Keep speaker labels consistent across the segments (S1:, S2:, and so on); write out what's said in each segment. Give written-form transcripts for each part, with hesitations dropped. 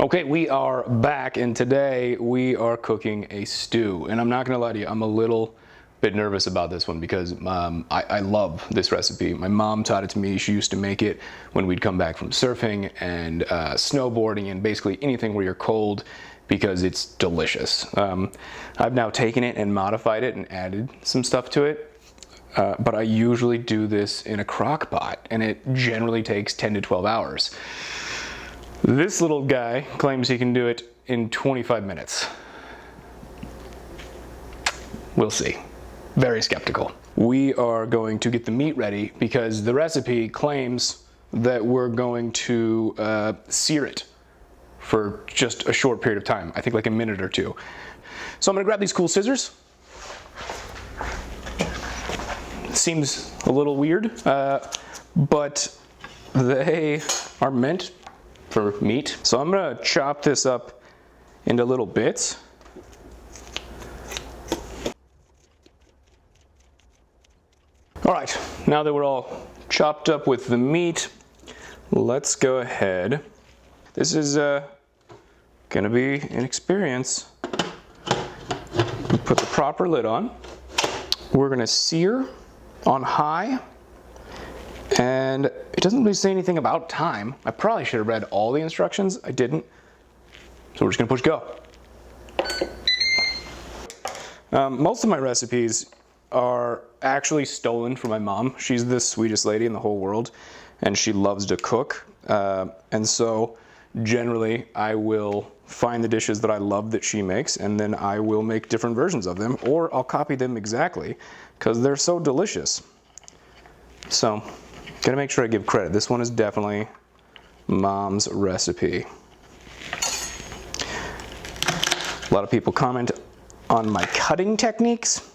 S1: Okay, we are back, and today we are cooking a stew. And I'm not gonna lie to you, I'm a little bit nervous about this one because I love this recipe. My mom taught it to me. She used to make it when we'd come back from surfing and snowboarding and basically anything where you're cold because it's delicious. I've now taken it and modified it and added some stuff to it. But I usually do this in a crock pot, and it generally takes 10 to 12 hours. This little guy claims he can do it in 25 minutes. We'll see. Very skeptical. We are going to get the meat ready because the recipe claims that we're going to sear it for just a short period of time. I think like a minute or two. So I'm gonna grab these cool scissors. Seems a little weird, but they are meant for meat. So I'm gonna chop this up into little bits. All right, now that we're all chopped up with the meat, let's go ahead. This is gonna be an experience. Put the proper lid on. We're gonna sear on high. And it doesn't really say anything about time. I probably should have read all the instructions. I didn't. So we're just gonna push go. Most of my recipes are actually stolen from my mom. She's the sweetest lady in the whole world, and she loves to cook. And so generally I will find the dishes that I love that she makes, and then I will make different versions of them, or I'll copy them exactly because they're so delicious. So, gotta make sure I give credit. This one is definitely Mom's recipe. A lot of people comment on my cutting techniques.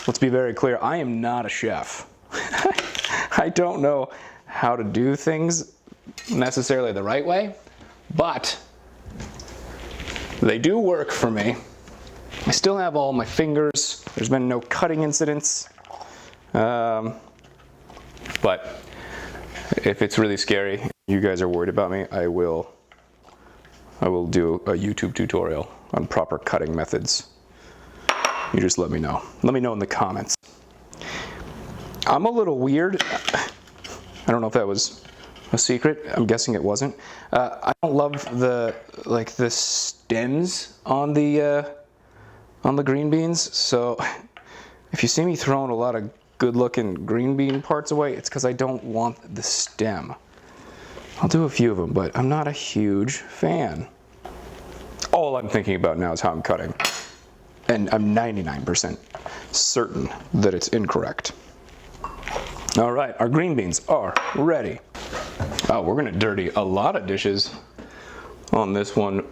S1: Let's be very clear, I am not a chef. I don't know how to do things necessarily the right way, but they do work for me. I still have all my fingers. There's been no cutting incidents. But if it's really scary, you guys are worried about me, I will do a YouTube tutorial on proper cutting methods. You just let me know. Let me know in the comments. I'm a little weird. I don't know if that was a secret. I'm guessing it wasn't. I don't love the stems on the green beans. So if you see me throwing a lot of good-looking green bean parts away, it's because I don't want the stem. I'll do a few of them, but I'm not a huge fan. All I'm thinking about now is how I'm cutting, and I'm 99% certain that it's incorrect. All right, our green beans are ready. Oh, we're gonna dirty a lot of dishes on this one,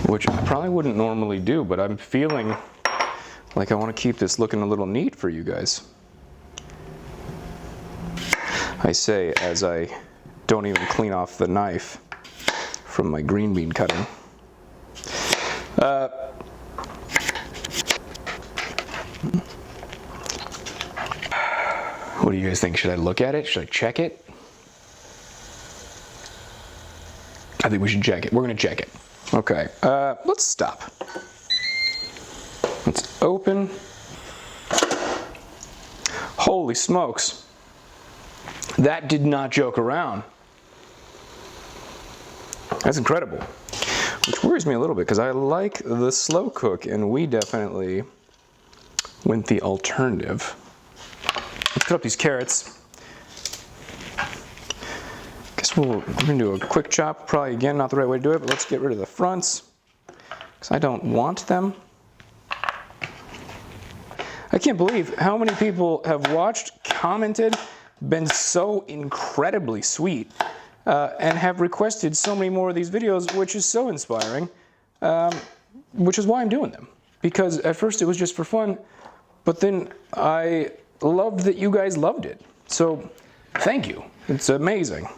S1: which I probably wouldn't normally do, but I'm feeling like I want to keep this looking a little neat for you guys. I say as I don't even clean off the knife from my green bean cutting. What do you guys think? Should I look at it? Should I check it? I think we should check it. We're gonna check it. Okay, let's stop. Let's open. Holy smokes. That did not joke around. That's incredible. Which worries me a little bit because I like the slow cook, and we definitely went the alternative. Let's cut up these carrots. Guess we're gonna do a quick chop. Probably again not the right way to do it, but let's get rid of the fronts because I don't want them. I can't believe how many people have watched, commented, been so incredibly sweet, and have requested so many more of these videos, which is so inspiring, which is why I'm doing them. Because at first it was just for fun, but then I loved that you guys loved it. So thank you. It's amazing.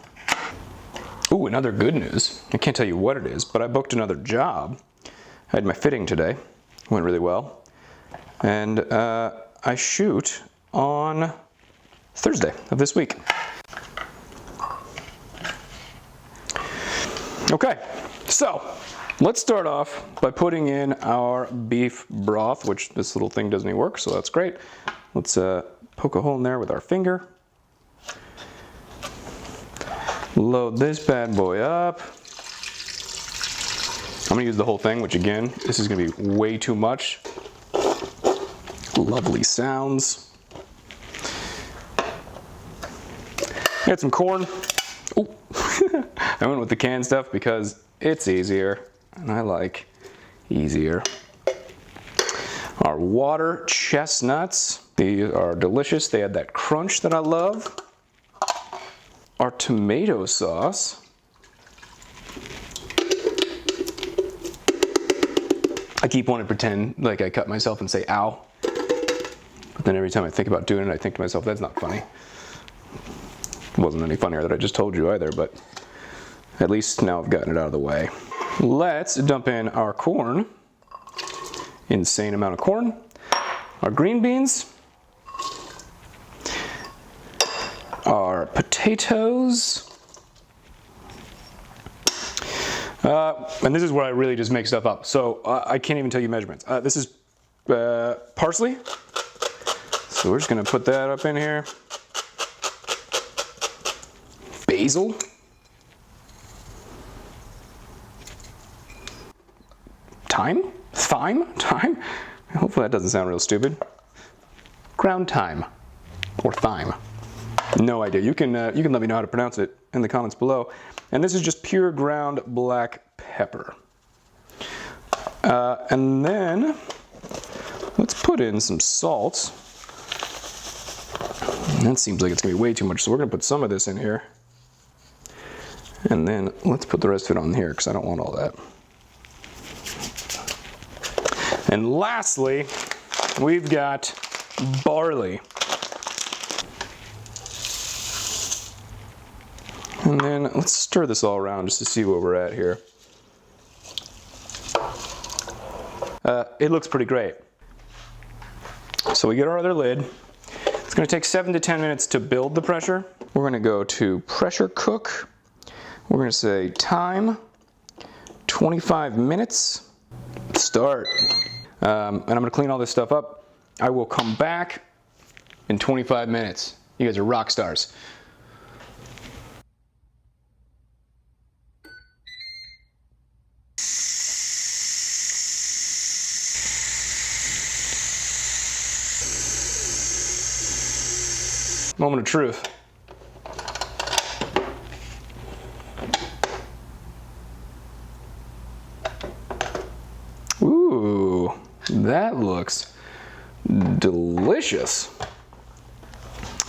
S1: Ooh, another good news. I can't tell you what it is, but I booked another job. I had my fitting today. Went really well. And I shoot on Thursday of this week. Okay, so let's start off by putting in our beef broth, which this little thing doesn't even work, so that's great. Let's poke a hole in there with our finger. Load this bad boy up. I'm gonna use the whole thing, which again, this is gonna be way too much. Lovely sounds. Get some corn. Oh, I went with the canned stuff because it's easier, and I like easier. Our water chestnuts, these are delicious. They add that crunch that I love. Our tomato sauce. I keep wanting to pretend like I cut myself and say ow, but then every time I think about doing it, I think to myself, that's not funny. It wasn't any funnier that I just told you either, but at least now I've gotten it out of the way. Let's dump in our corn. Insane amount of corn. Our green beans. Our potatoes. And this is where I really just make stuff up. So I can't even tell you measurements. This is parsley. So we're just gonna put that up in here. Basil. Thyme? Thyme? Hopefully that doesn't sound real stupid. Ground thyme. Or thyme. No idea. You can let me know how to pronounce it in the comments below. And this is just pure ground black pepper. And then let's put in some salt. That seems like it's gonna be way too much, so we're gonna put some of this in here. And then let's put the rest of it on here because I don't want all that. And lastly, we've got barley. And then let's stir this all around just to see where we're at here. It looks pretty great. So we get our other lid. It's gonna take 7 to 10 minutes to build the pressure. We're gonna go to pressure cook. We're gonna say time, 25 minutes, start. And I'm gonna clean all this stuff up. I will come back in 25 minutes. You guys are rock stars. Moment of truth. Ooh, that looks delicious.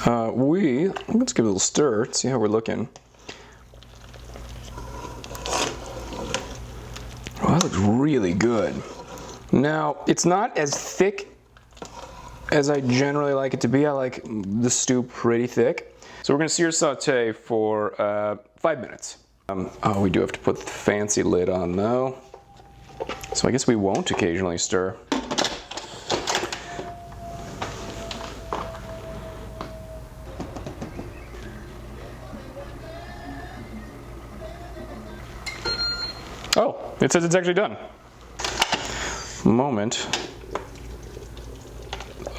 S1: Let's give it a little stir, see how we're looking. Oh, that looks really good. Now, it's not as thick as I generally like it to be. I like the stew pretty thick. So we're gonna sear saute for 5 minutes. Oh, we do have to put the fancy lid on though. So I guess we won't occasionally stir. Oh, it says it's actually done. Moment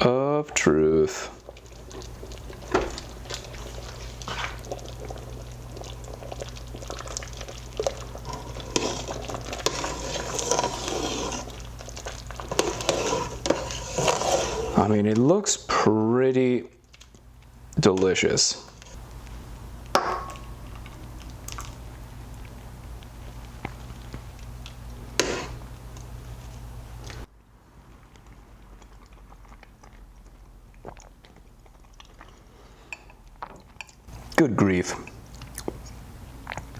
S1: of truth. I mean, it looks pretty delicious. Good grief.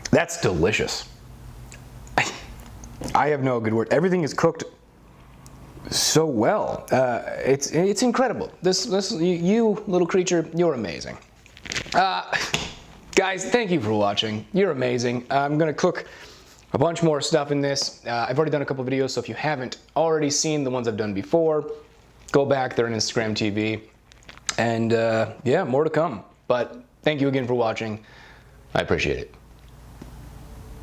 S1: That's delicious. I have no good word. Everything is cooked so well. It's incredible. You little creature, you're amazing. Guys, thank you for watching. You're amazing. I'm gonna cook a bunch more stuff in this. I've already done a couple videos, so if you haven't already seen the ones I've done before, go back. They're on Instagram TV. And yeah, more to come. But thank you again for watching. I appreciate it.